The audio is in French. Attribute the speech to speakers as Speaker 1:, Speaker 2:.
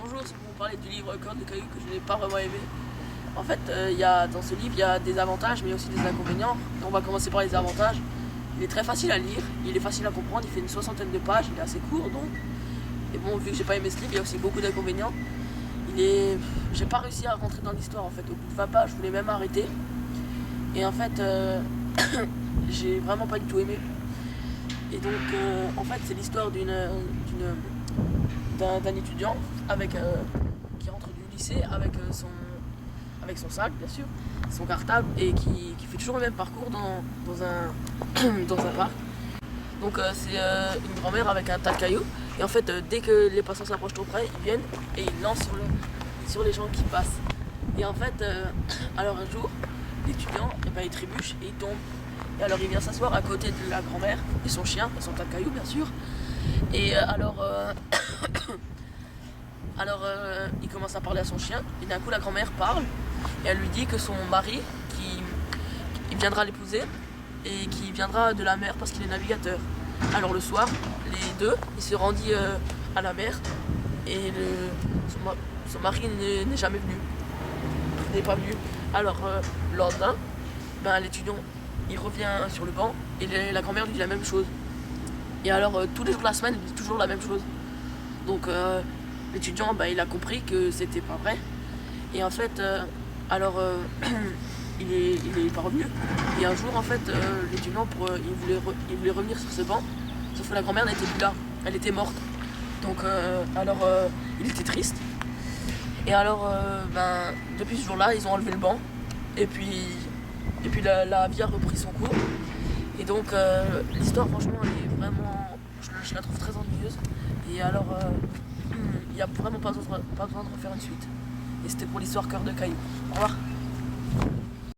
Speaker 1: bonjour, c'est pour vous parler du livre Cœur de Caillou que je n'ai pas vraiment aimé. En fait, dans ce livre, il y a des avantages, mais aussi des inconvénients. On va commencer par les avantages. Il est très facile à lire, il est facile à comprendre, il fait une 60aine de pages, il est assez court donc. Et bon, vu que j'ai pas aimé ce livre, il y a aussi beaucoup d'inconvénients. J'ai pas réussi à rentrer dans l'histoire en fait. Au bout de 20 pages, je voulais même arrêter. Et en fait, j'ai vraiment pas du tout aimé. Et donc, en fait, c'est l'histoire d'un étudiant qui rentre du lycée avec son sac, bien sûr, son cartable, et qui fait toujours le même parcours dans un parc. Donc c'est une grand-mère avec un tas de cailloux, et en fait dès que les passants s'approchent trop près, ils viennent et ils lancent sur les gens qui passent. Et en fait, alors un jour, l'étudiant, il trébuche et il tombe. Et alors il vient s'asseoir à côté de la grand-mère et son chien, et son tas de cailloux bien sûr. Et alors il commence à parler à son chien, et d'un coup la grand-mère parle, et elle lui dit que son mari, il viendra l'épouser, et qui viendra de la mer parce qu'il est navigateur. Alors le soir, les deux, ils se rendit à la mer, et son mari n'est jamais venu, n'est pas venu. Alors le lendemain, l'étudiant, il revient sur le banc, et la grand-mère lui dit la même chose. Et alors tous les jours de la semaine, il dit toujours la même chose. Donc l'étudiant, il a compris que c'était pas vrai. Et en fait, il est pas revenu. Et un jour, en fait, l'étudiant, il voulait revenir sur ce banc, sauf que la grand-mère n'était plus là. Elle était morte. Donc, il était triste. Et alors, depuis ce jour-là, ils ont enlevé le banc. Et puis la vie a repris son cours. Et donc, l'histoire, franchement, elle est vraiment... Je la trouve très ennuyeuse. Et alors, il n'y a vraiment pas besoin de refaire une suite. Et c'était pour l'histoire Cœur de Caillou. Au revoir.